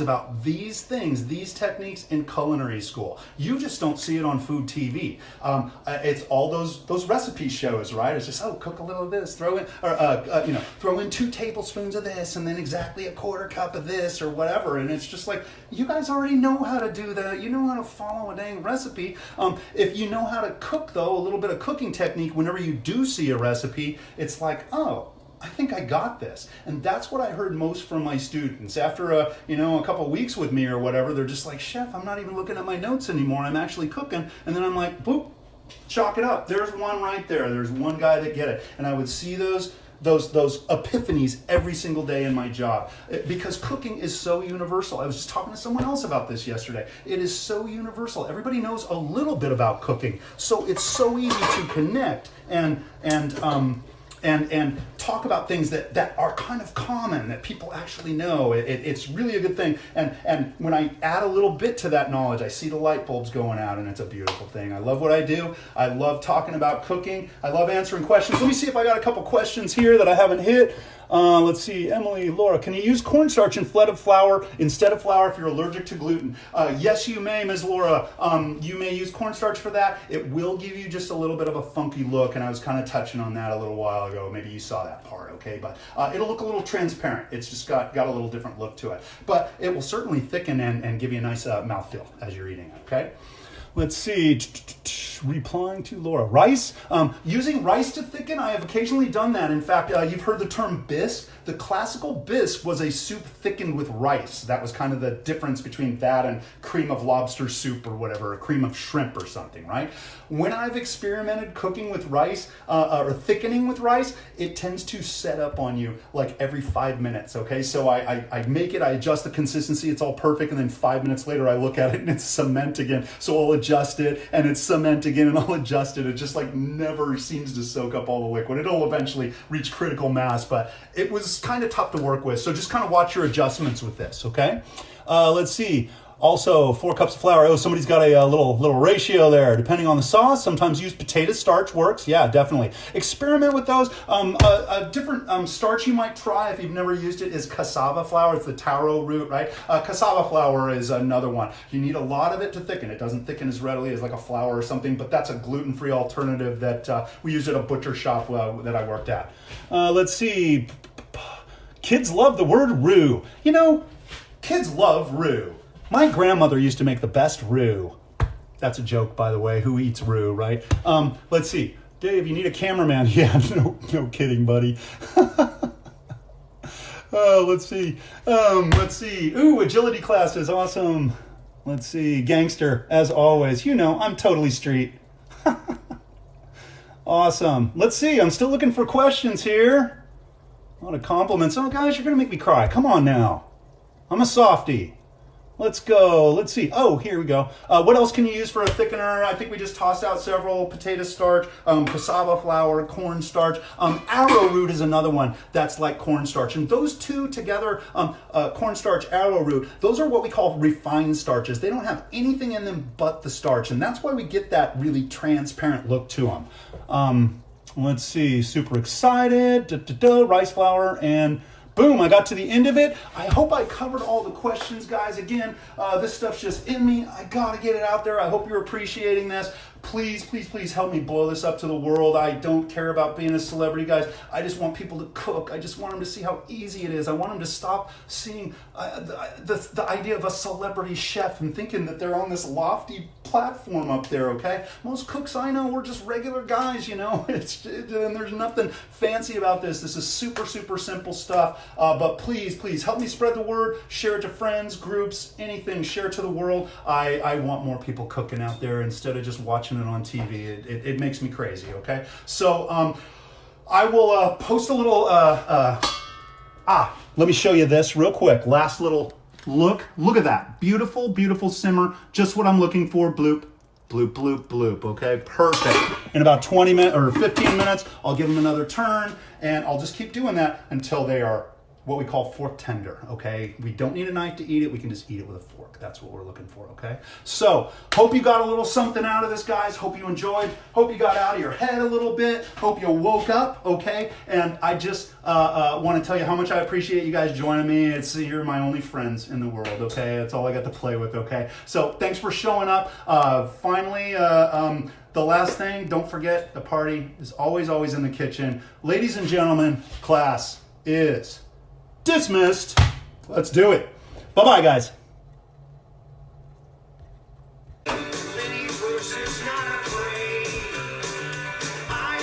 about these things, these techniques in culinary school. You just don't see it on food TV. It's all those recipe shows, right? It's just, oh, cook a little of this, throw in, or throw in 2 tablespoons of this, and then exactly a 1/4 cup of this, or whatever. And it's just like, you guys already know how to do that. You know how to follow a dang recipe. If you know how to cook, though, a little bit of cooking technique, whenever you do see a recipe, it's like, oh, I think I got this. And that's what I heard most from my students. After a couple of weeks with me or whatever, they're just like, Chef, I'm not even looking at my notes anymore. I'm actually cooking. And then I'm like, boop, chalk it up. There's one right there. There's one guy that get it. And I would see those epiphanies every single day in my job, because cooking is so universal. I was just talking to someone else about this yesterday. It is so universal. Everybody knows a little bit about cooking. So it's so easy to connect and talk about things that are kind of common, that people actually know. It's really a good thing. And when I add a little bit to that knowledge, I see the light bulbs going out, and it's a beautiful thing. I love what I do. I love talking about cooking. I love answering questions. Let me see if I got a couple questions here that I haven't hit. Let's see, Emily, Laura, can you use cornstarch instead of flour if you're allergic to gluten? Yes, you may, Ms. Laura. You may use cornstarch for that. It will give you just a little bit of a funky look, and I was kind of touching on that a little while ago. Maybe you saw that part, okay? But it'll look a little transparent. It's just got a little different look to it. But it will certainly thicken and give you a nice mouthfeel as you're eating it, okay? Let's see, replying to Laura. Rice, using rice to thicken, I have occasionally done that. In fact, you've heard the term bisque. The classical bisque was a soup thickened with rice. That was kind of the difference between that and cream of lobster soup or whatever, or cream of shrimp or something, right? When I've experimented cooking with rice, or thickening with rice, it tends to set up on you like every 5 minutes, okay? So I make it, I adjust the consistency, it's all perfect, and then 5 minutes later I look at it and it's cement again. So I'll adjust it, and it's cement again, and I'll adjust it. It just like never seems to soak up all the liquid. It'll eventually reach critical mass, but it was kind of tough to work with. So just kind of watch your adjustments with this, okay? Let's see. Also, 4 cups of flour. Oh, somebody's got a little ratio there. Depending on the sauce, sometimes use potato starch works. Yeah, definitely. Experiment with those. A different starch you might try if you've never used it is cassava flour. It's the taro root, right? Cassava flour is another one. You need a lot of it to thicken. It doesn't thicken as readily as like a flour or something, but that's a gluten-free alternative that we used at a butcher shop that I worked at. Let's see. Kids love the word roux. Kids love roux. My grandmother used to make the best roux. That's a joke, by the way. Who eats roux, right? Let's see. Dave, you need a cameraman. Yeah, no kidding, buddy. Let's see. Ooh, agility classes, awesome. Let's see. Gangster, as always. I'm totally street. Awesome. Let's see. I'm still looking for questions here. A lot of compliments. Oh, guys, you're going to make me cry. Come on now. I'm a softie. Let's go. Let's see. Oh, here we go. What else can you use for a thickener? I think we just tossed out several. Potato starch, cassava flour, cornstarch. Arrowroot is another one that's like cornstarch. And those two together, cornstarch, arrowroot, those are what we call refined starches. They don't have anything in them but the starch. And that's why we get that really transparent look to them. Let's see. Super excited. Rice flour and... boom, I got to the end of it. I hope I covered all the questions, guys. Again, this stuff's just in me. I gotta get it out there. I hope you're appreciating this. Please, please, please help me blow this up to the world. I don't care about being a celebrity, guys. I just want people to cook. I just want them to see how easy it is. I want them to stop seeing the idea of a celebrity chef and thinking that they're on this lofty platform up there, okay? Most cooks I know, we're just regular guys, and there's nothing fancy about this. This is super, super simple stuff. But please, please help me spread the word. Share it to friends, groups, anything. Share it to the world. I want more people cooking out there instead of just watching it on TV. It makes me crazy, okay? So I will post a little, let me show you this real quick. Last little look at that. Beautiful, beautiful simmer. Just what I'm looking for. Bloop, bloop, bloop, bloop, okay? Perfect. In about 20 minutes or 15 minutes, I'll give them another turn, and I'll just keep doing that until they are what we call fork tender, okay? We don't need a knife to eat it. We can just eat it with a fork. That's what we're looking for, okay? So, hope you got a little something out of this, guys. Hope you enjoyed. Hope you got out of your head a little bit. Hope you woke up, okay? And I just want to tell you how much I appreciate you guys joining me. You're my only friends in the world, okay? That's all I got to play with, okay? So, thanks for showing up. Finally, the last thing, don't forget, the party is always in the kitchen. Ladies and gentlemen, class is dismissed. Let's do it. Bye-bye, guys.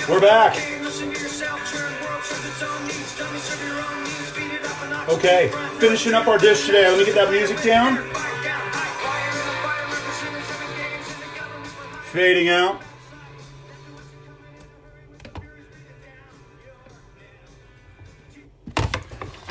We're back. Okay, finishing up our dish today. Let me get that music down. Fading out.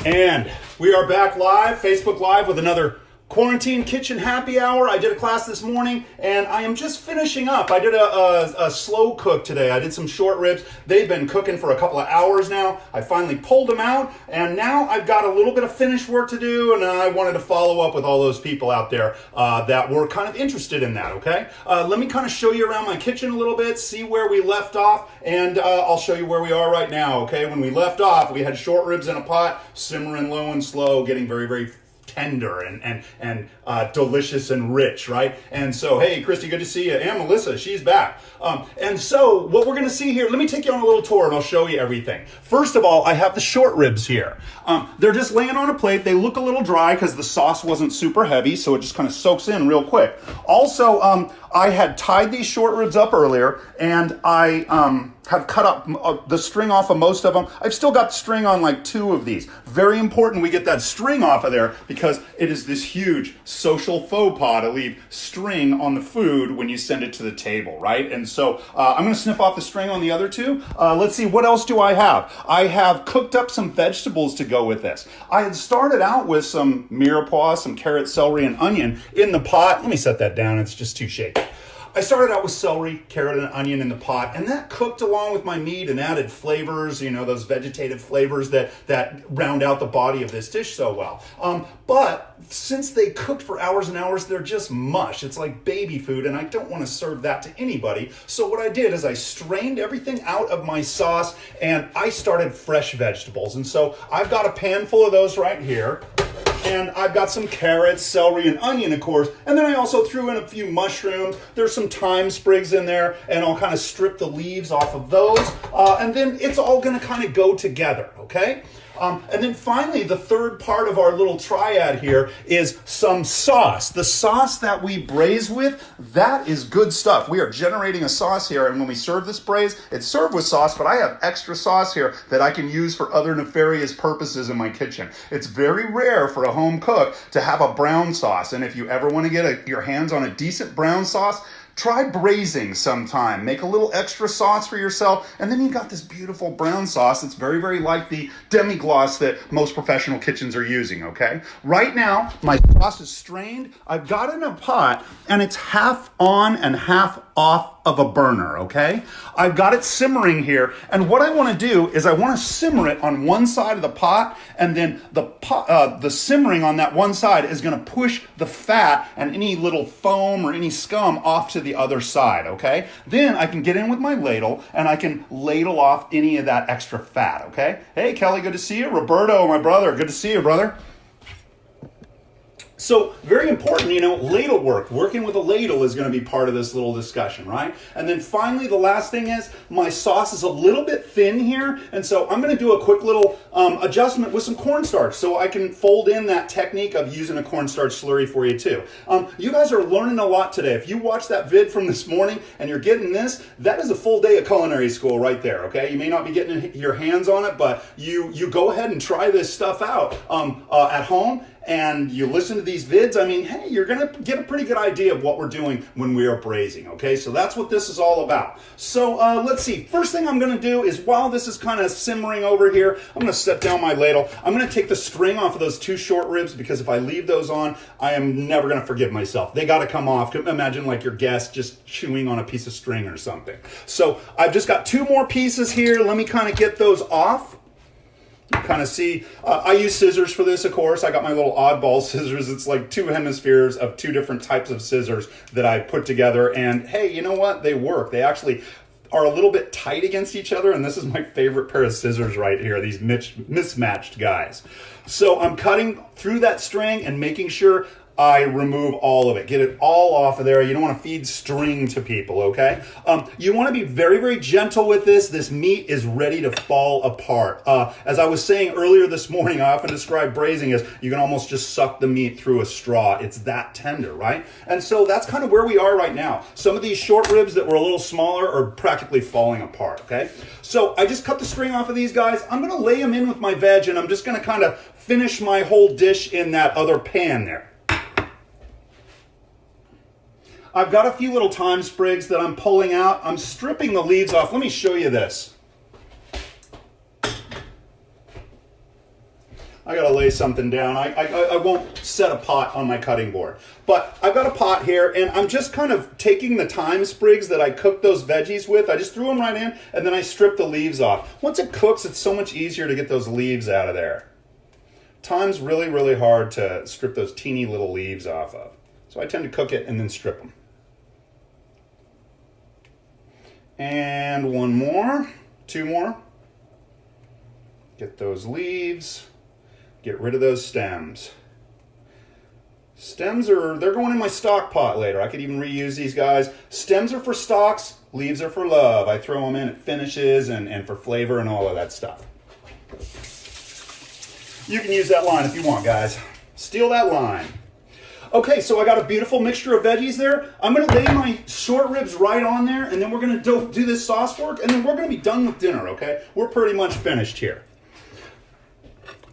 And we are back live, Facebook Live, with another Quarantine Kitchen Happy Hour. I did a class this morning, and I am just finishing up. I did a slow cook today. I did some short ribs. They've been cooking for a couple of hours now. I finally pulled them out, and now I've got a little bit of finished work to do, and I wanted to follow up with all those people out there that were kind of interested in that, okay? Let me kind of show you around my kitchen a little bit, see where we left off, and I'll show you where we are right now, okay? When we left off, we had short ribs in a pot, simmering low and slow, getting very, very tender and delicious and rich, right? And so, hey, Christy, good to see you. And Melissa, she's back. And so what we're going to see here, let me take you on a little tour and I'll show you everything. First of all, I have the short ribs here. They're just laying on a plate. They look a little dry because the sauce wasn't super heavy, so it just kind of soaks in real quick. Also, I had tied these short ribs up earlier, and I have cut up the string off of most of them. I've still got string on like 2 of these. Very important we get that string off of there because it is this huge social faux pas to leave string on the food when you send it to the table, right? And so I'm going to snip off the string on the other 2. Let's see, what else do I have? I have cooked up some vegetables to go with this. I had started out with some mirepoix, some carrot, celery, and onion in the pot. Let me set that down. It's just too shaky. I started out with celery, carrot, and onion in the pot, and that cooked along with my meat and added flavors, you know, those vegetative flavors that round out the body of this dish so well. But since they cooked for hours and hours, they're just mush. It's like baby food, and I don't want to serve that to anybody. So what I did is I strained everything out of my sauce, and I started fresh vegetables. And so I've got a pan full of those right here. And I've got some carrots, celery, and onion, of course. And then I also threw in a few mushrooms. There's some thyme sprigs in there, and I'll kind of strip the leaves off of those. And then it's all gonna kind of go together, okay? And then finally, the third part of our little triad here is some sauce. The sauce that we braise with, that is good stuff. We are generating a sauce here, and when we serve this braise, it's served with sauce, but I have extra sauce here that I can use for other nefarious purposes in my kitchen. It's very rare for a home cook to have a brown sauce, and if you ever want to get your hands on a decent brown sauce, try braising sometime. Make a little extra sauce for yourself, and then you got this beautiful brown sauce that's very, very like the demi-glace that most professional kitchens are using, okay? Right now, my sauce is strained. I've got it in a pot, and it's half on and half off of a burner, okay? I've got it simmering here, and what I want to do is I want to simmer it on one side of the pot, and then the simmering on that one side is going to push the fat and any little foam or any scum off to the other side, okay? Then I can get in with my ladle, and I can ladle off any of that extra fat, okay? Hey, Kelly, good to see you. Roberto, my brother, good to see you, brother. So very important, you know, ladle work. Working with a ladle is going to be part of this little discussion, right? And then finally, the last thing is my sauce is a little bit thin here. And so I'm going to do a quick little adjustment with some cornstarch so I can fold in that technique of using a cornstarch slurry for you too. You guys are learning a lot today. If you watch that vid from this morning and you're getting this, that is a full day of culinary school right there, okay? You may not be getting your hands on it, but you go ahead and try this stuff out at home. And you listen to these vids, I mean, hey, you're gonna get a pretty good idea of what we're doing when we are braising, okay? So that's what this is all about. So let's see, first thing I'm gonna do is while this is kind of simmering over here, I'm gonna set down my ladle. I'm gonna take the string off of those 2 short ribs because if I leave those on, I am never gonna forgive myself. They gotta come off. Imagine like your guest just chewing on a piece of string or something. So I've just got 2 more pieces here. Let me kind of get those off. You kind of see, I use scissors for this, of course. I got my little oddball scissors. It's like two hemispheres of two different types of scissors that I put together. And hey, you know what? They work. They actually are a little bit tight against each other. And this is my favorite pair of scissors right here, these mismatched guys. So I'm cutting through that string and making sure I remove all of it. Get it all off of there. You don't want to feed string to people, okay? You want to be very, very gentle with this. This meat is ready to fall apart. As I was saying earlier this morning, I often describe braising as you can almost just suck the meat through a straw. It's that tender, right? And so that's kind of where we are right now. Some of these short ribs that were a little smaller are practically falling apart, okay? So I just cut the string off of these guys. I'm going to lay them in with my veg, and I'm just going to kind of finish my whole dish in that other pan there. I've got a few little thyme sprigs that I'm pulling out. I'm stripping the leaves off. Let me show you this. I gotta lay something down. I won't set a pot on my cutting board. But I've got a pot here, and I'm just kind of taking the thyme sprigs that I cooked those veggies with. I just threw them right in, and then I strip the leaves off. Once it cooks, it's so much easier to get those leaves out of there. Thyme's really, really hard to strip those teeny little leaves off of. So I tend to cook it and then strip them. And one more, two more. Get those leaves, get rid of those stems. Stems they're going in my stock pot later. I could even reuse these guys. Stems are for stocks, leaves are for love. I throw them in at finishes and for flavor and all of that stuff. You can use that line if you want, guys. Steal that line. Okay, so I got a beautiful mixture of veggies there. I'm going to lay my short ribs right on there, and then we're going to do this sauce work, and then we're going to be done with dinner, okay? We're pretty much finished here.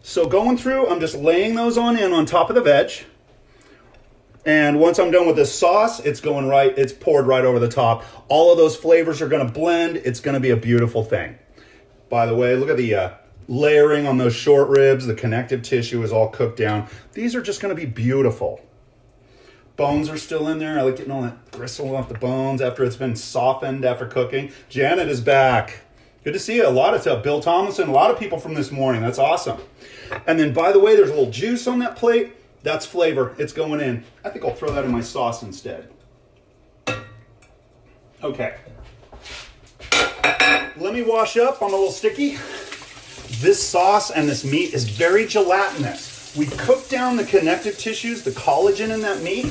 So going through, I'm just laying those on top of the veg. And once I'm done with this sauce, it's poured right over the top. All of those flavors are going to blend. It's going to be a beautiful thing. By the way, look at the layering on those short ribs. The connective tissue is all cooked down. These are just going to be beautiful. Bones are still in there. I like getting all that gristle off the bones after it's been softened after cooking. Janet is back. Good to see you. A lot of Bill Thomason, a lot of people from this morning. That's awesome. And then, by the way, there's a little juice on that plate. That's flavor. It's going in. I think I'll throw that in my sauce instead. Okay. Let me wash up. I'm a little sticky. This sauce and this meat is very gelatinous. We cook down the connective tissues, the collagen in that meat,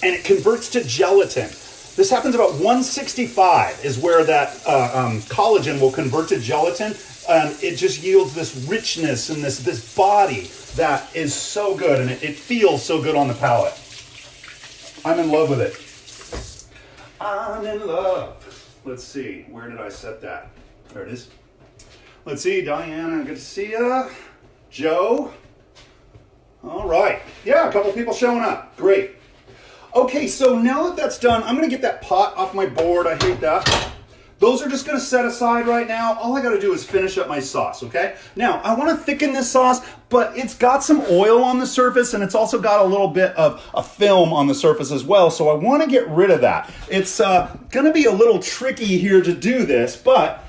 and it converts to gelatin. This happens about 165 is where that collagen will convert to gelatin. It just yields this richness and this body that is so good, and it feels so good on the palate. I'm in love with it. I'm in love. Let's see, where did I set that? There it is. Let's see, Diana, good to see ya. Joe. All right. Yeah, a couple people showing up. Great. Okay, so now that that's done, I'm going to get that pot off my board. I hate that. Those are just going to set aside right now. All I got to do is finish up my sauce, okay? Now, I want to thicken this sauce, but it's got some oil on the surface, and it's also got a little bit of a film on the surface as well, so I want to get rid of that. It's going to be a little tricky here to do this, but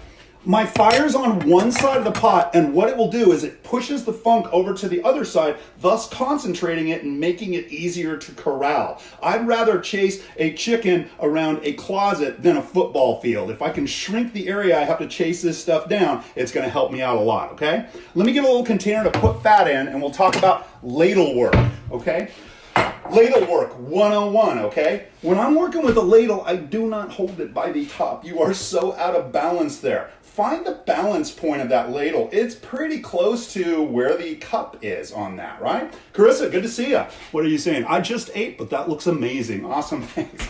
my fire's on one side of the pot, and what it will do is it pushes the funk over to the other side, thus concentrating it and making it easier to corral. I'd rather chase a chicken around a closet than a football field. If I can shrink the area I have to chase this stuff down, it's going to help me out a lot, okay? Let me get a little container to put fat in, and we'll talk about ladle work, okay? Ladle work 101, okay? When I'm working with a ladle, I do not hold it by the top. You are so out of balance there. Find the balance point of that ladle. It's pretty close to where the cup is on that, right? Carissa, good to see you. What are you saying? I just ate, but that looks amazing. Awesome, thanks.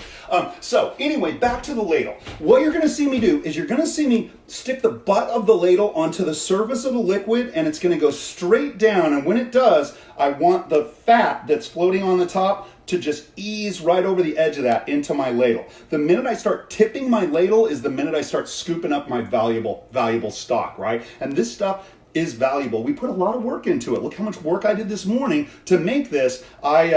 So anyway, back to the ladle. What you're gonna see me do is you're gonna see me stick the butt of the ladle onto the surface of the liquid, and it's gonna go straight down, and when it does, I want the fat that's floating on the top to just ease right over the edge of that into my ladle. The minute I start tipping my ladle is the minute I start scooping up my valuable stock, right? And this stuff is valuable. We put a lot of work into it. Look how much work I did this morning to make this. I